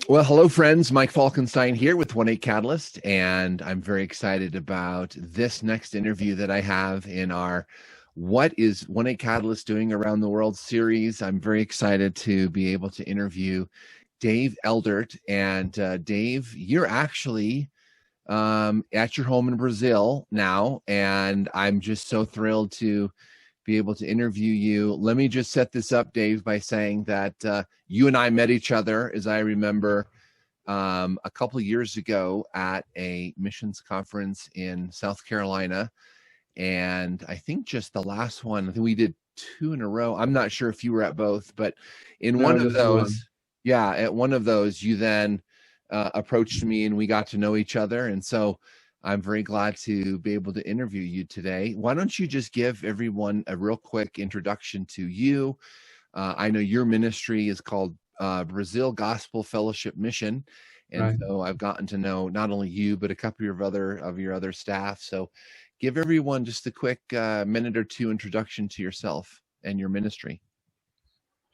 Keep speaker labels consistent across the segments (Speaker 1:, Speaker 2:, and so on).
Speaker 1: Well, hello, friends. Mike Falkenstein here with 1-8 Catalyst, and I'm very excited about this next interview that I have in our What is 1-8 Catalyst Doing Around the World series. I'm very excited to be able to interview Dave Eldert. And Dave, you're actually at your home in Brazil now, and I'm just so thrilled to be able to interview you. Let me just set this up, Dave, by saying that you and I met each other, as I remember, a couple of years ago at a missions conference in South Carolina. And I think just the last one, I think we did two in a row. I'm not sure if you were at both, but in
Speaker 2: No,
Speaker 1: one of
Speaker 2: just the one.
Speaker 1: those, yeah, at one of those, you then approached me and we got to know each other. And so I'm very glad to be able to interview you today. Why don't you just give everyone a real quick introduction to you? I know your ministry is called Brazil Gospel Fellowship Mission. And
Speaker 2: Right.
Speaker 1: so I've gotten to know not only you, but a couple of your other staff. So give everyone just a quick minute or two introduction to yourself and your ministry.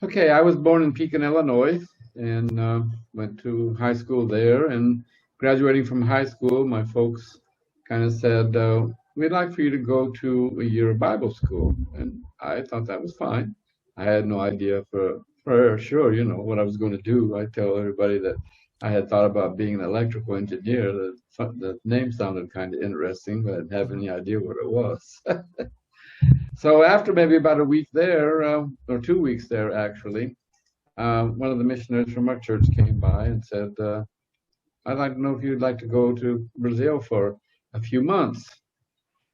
Speaker 2: Okay, I was born in Pekin, Illinois, and went to high school there. And graduating from high school, my folks kind of said, "We'd like for you to go to a year of Bible school." And I thought that was fine. I had no idea for sure, what I was going to do. I tell everybody that I had thought about being an electrical engineer. The name sounded kind of interesting, but I didn't have any idea what it was. So after maybe about a week there, or 2 weeks there actually, one of the missionaries from our church came by and said, "I'd like to know if you'd like to go to Brazil for a few months."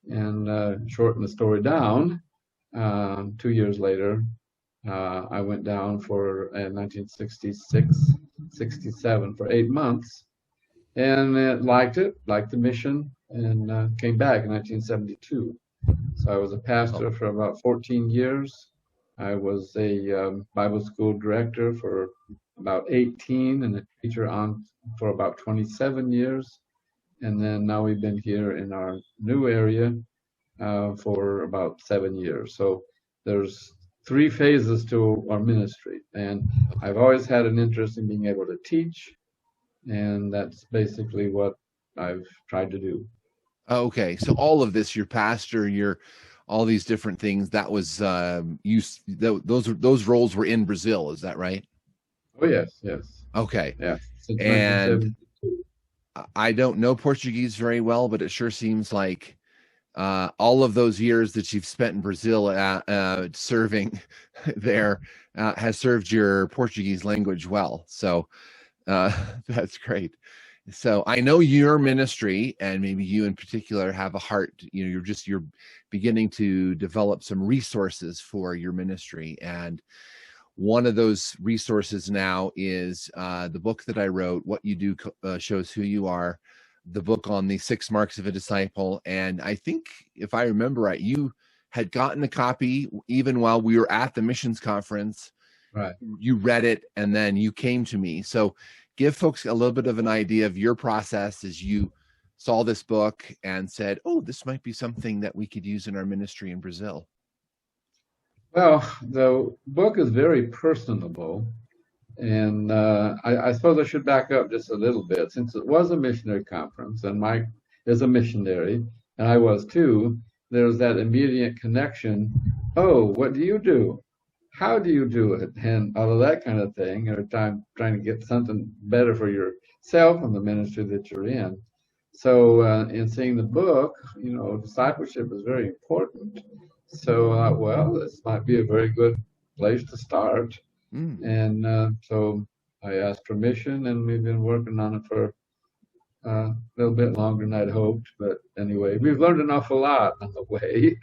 Speaker 2: And shorten the story down, 2 years later, I went down for 1966, 67 for 8 months, and liked the mission, and came back in 1972. So I was a pastor for about 14 years. I was a Bible school director for about 18 and a teacher on for about 27 years. And then now we've been here in our new area for about 7 years. So there's 3 phases to our ministry. And I've always had an interest in being able to teach. And that's basically what I've tried to do.
Speaker 1: Okay, so all of this, your pastor, your all these different things, that was those roles were in Brazil, is that right?
Speaker 2: Oh, yes, yes.
Speaker 1: Okay.
Speaker 2: Yeah, since
Speaker 1: And
Speaker 2: 1972.
Speaker 1: I don't know Portuguese very well, but it sure seems like all of those years that you've spent in Brazil serving there has served your Portuguese language well. So that's great. So I know your ministry, and maybe you in particular, have a heart. You're beginning to develop some resources for your ministry, and one of those resources now is the book that I wrote, What You Do Shows Who You Are, the book on the 6 marks of a disciple. And I think, if I remember right, you had gotten a copy even while we were at the missions conference.
Speaker 2: Right.
Speaker 1: You read it, and then you came to me. So give folks a little bit of an idea of your process as you saw this book and said, oh, this might be something that we could use in our ministry in Brazil.
Speaker 2: Well, the book is very personable. And I suppose I should back up just a little bit. Since it was a missionary conference, and Mike is a missionary, and I was too, there's that immediate connection. Oh, what do you do? How do you do it? And all of that kind of thing, or trying to get something better for yourself and the ministry that you're in. So in seeing the book, discipleship is very important. So, well, this might be a very good place to start. And so I asked permission, and we've been working on it for a little bit longer than I'd hoped. But anyway, we've learned an awful lot on the way.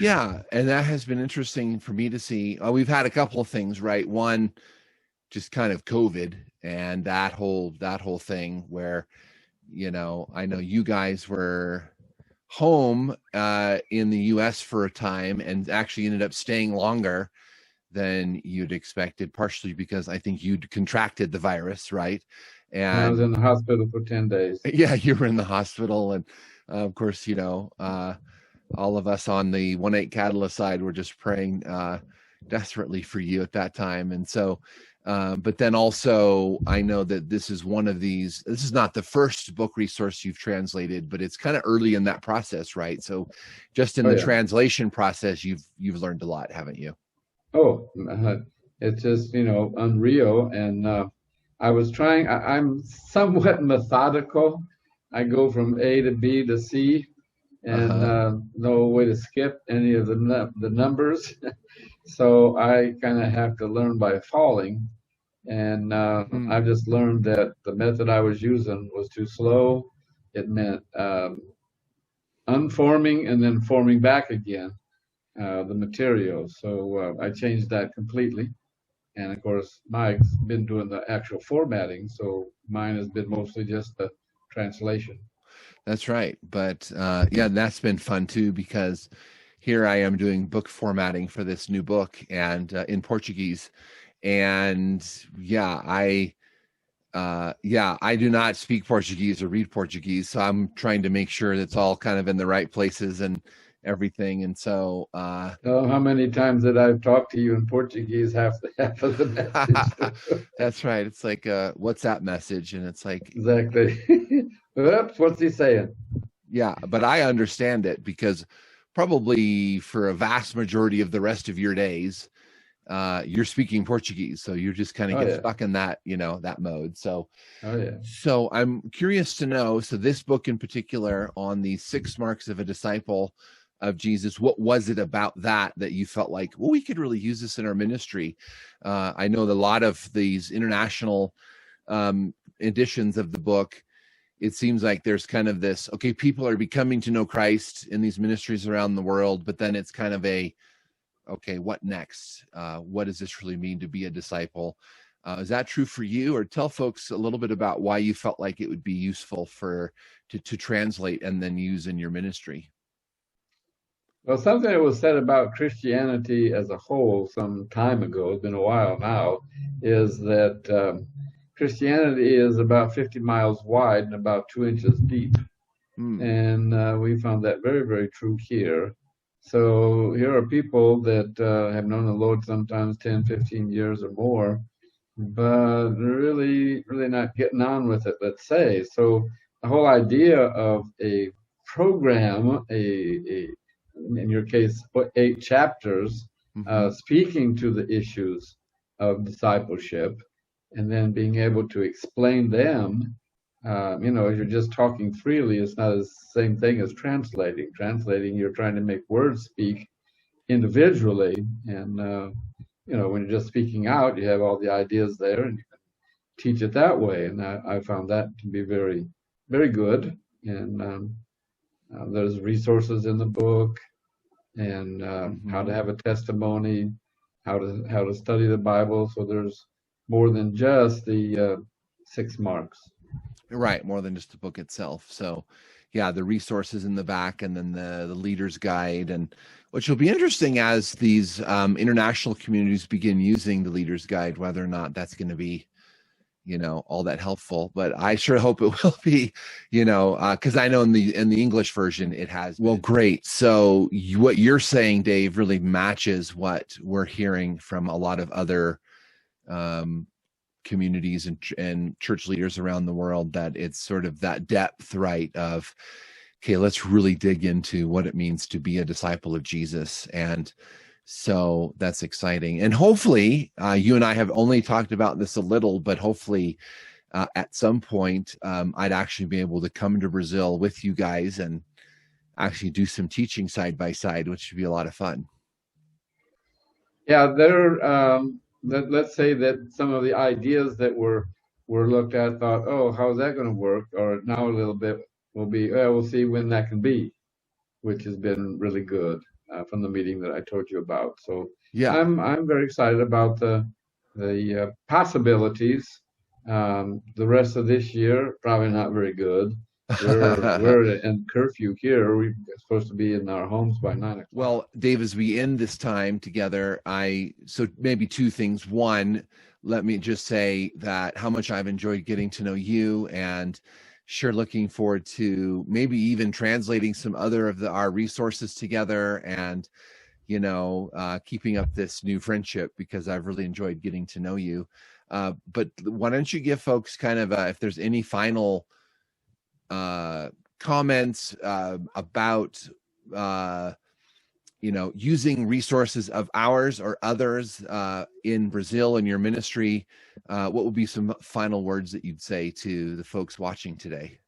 Speaker 1: Yeah, and that has been interesting for me to see. We've had a couple of things, right? One, just kind of COVID and that whole thing where, I know you guys were home in the US for a time and actually ended up staying longer than you'd expected, partially because I think you'd contracted the virus, right?
Speaker 2: And I was in the hospital for 10 days.
Speaker 1: Yeah, you were in the hospital. And of course, all of us on the 1-8 Catalyst side were just praying desperately for you at that time. And so But then also, I know that this is one of these. This is not the first book resource you've translated, but it's kind of early in that process, right? So, just in
Speaker 2: Oh
Speaker 1: the
Speaker 2: yeah.
Speaker 1: translation process, you've learned a lot, haven't you?
Speaker 2: Oh, it's just, unreal. And I was trying, I'm somewhat methodical. I go from A to B to C, and
Speaker 1: Uh-huh.
Speaker 2: no way to skip any of the numbers. So I kind of have to learn by falling. And I've
Speaker 1: Hmm.
Speaker 2: just learned that the method I was using was too slow. It meant unforming and then forming back again the material. So I changed that completely. And of course, Mike's been doing the actual formatting, so mine has been mostly just the translation.
Speaker 1: That's right. But yeah, that's been fun too, because here I am doing book formatting for this new book and in Portuguese. And yeah, I do not speak Portuguese or read Portuguese, so I'm trying to make sure that's all kind of in the right places and everything. And so
Speaker 2: Oh, how many times that I've talked to you in Portuguese, half of the message.
Speaker 1: that's right. It's like a WhatsApp message, and it's like,
Speaker 2: Exactly. Oops, what's he saying?
Speaker 1: yeah, but I understand it because probably for a vast majority of the rest of your days, you're speaking Portuguese, so you just kind of
Speaker 2: Oh
Speaker 1: get
Speaker 2: yeah.
Speaker 1: stuck in that, that mode. So,
Speaker 2: Oh yeah.
Speaker 1: so I'm curious to know. So this book in particular, on the 6 marks of a disciple of Jesus, what was it about that you felt like, well, we could really use this in our ministry? I know that a lot of these international editions of the book, it seems like there's kind of this, okay, people are becoming to know Christ in these ministries around the world, but then it's kind of a, okay, what next? What does this really mean to be a disciple? Is that true for you? Or tell folks a little bit about why you felt like it would be useful to translate and then use in your ministry.
Speaker 2: Well, something that was said about Christianity as a whole some time ago, it's been a while now, is that Christianity is about 50 miles wide and about 2 inches deep.
Speaker 1: Hmm.
Speaker 2: And we found that very, very true here. So here are people that have known the Lord sometimes 10, 15 years or more, but really, really not getting on with it, let's say. So the whole idea of a program, in your case, 8 chapters,
Speaker 1: Mm-hmm.
Speaker 2: speaking to the issues of discipleship, and then being able to explain them. If you're just talking freely, it's not the same thing as translating. Translating, you're trying to make words speak individually, and when you're just speaking out, you have all the ideas there, and you can teach it that way. And I found that to be very, very good. And there's resources in the book, and how
Speaker 1: Mm-hmm.
Speaker 2: to have a testimony, how to study the Bible. So there's more than just the 6 marks.
Speaker 1: Right, more than just the book itself. So, yeah, the resources in the back, and then the leader's guide, and which will be interesting as these international communities begin using the leader's guide, whether or not that's going to be, all that helpful. But I sure hope it will be, because I know in the English version it has. Well, great. So what you're saying, Dave, really matches what we're hearing from a lot of other um, communities and church leaders around the world, that it's sort of that depth, right, of, okay, let's really dig into what it means to be a disciple of Jesus. And so that's exciting. And hopefully, you and I have only talked about this a little, but hopefully at some point, I'd actually be able to come to Brazil with you guys and actually do some teaching side by side, which would be a lot of fun.
Speaker 2: Yeah, let's say that some of the ideas that were looked at thought, oh, how's that going to work? Or now a little bit will be, we'll see when that can be, which has been really good from the meeting that I told you about. So
Speaker 1: Yeah.
Speaker 2: I'm very excited about the possibilities. The rest of this year probably not very good. We're in curfew here. We're supposed to be in our homes by 9 o'clock.
Speaker 1: Well, Dave, as we end this time together, so maybe 2 things. One, let me just say that how much I've enjoyed getting to know you, and sure looking forward to maybe even translating some other of our resources together, and keeping up this new friendship, because I've really enjoyed getting to know you. But why don't you give folks kind of if there's any final comments about using resources of ours or others in Brazil in your ministry, what would be some final words that you'd say to the folks watching today?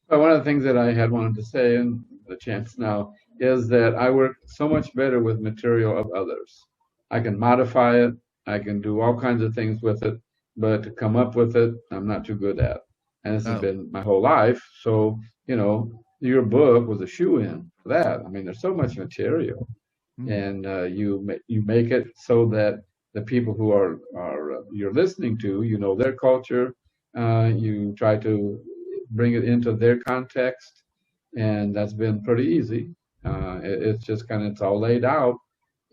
Speaker 2: Well, one of the things that I had wanted to say, and the chance now, is that I work so much better with material of others. I can modify it, I can do all kinds of things with it, but to come up with it, I'm not too good at. And this has been my whole life. So, your book was a shoe-in for that. I mean, there's so much material, and you make it so that the people who are you're listening to, their culture. You try to bring it into their context, and that's been pretty easy. It's just it's all laid out,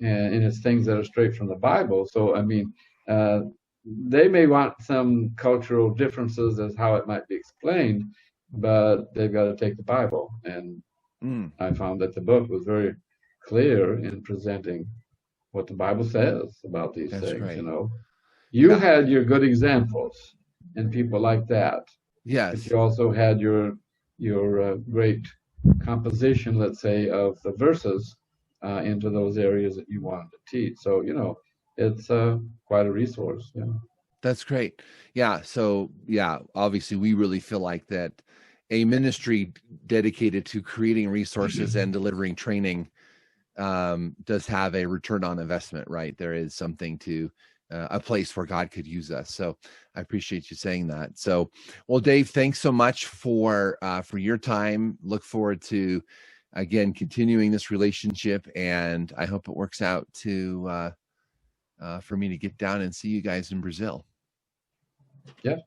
Speaker 2: and it's things that are straight from the Bible. So I mean, they may want some cultural differences as how it might be explained, but they've got to take the Bible. And I found that the book was very clear in presenting what the Bible says about these things.
Speaker 1: Great.
Speaker 2: You had your good examples and people like that.
Speaker 1: Yes.
Speaker 2: But you also had your great composition, let's say, of the verses into those areas that you wanted to teach. So, it's quite a resource. Yeah.
Speaker 1: That's great. Yeah. So, obviously we really feel like that a ministry dedicated to creating resources and delivering training does have a return on investment, right? There is something to a place where God could use us. So I appreciate you saying that. So, well, Dave, thanks so much for your time. Look forward to, again, continuing this relationship, and I hope it works out to for me to get down and see you guys in Brazil.
Speaker 2: Yeah,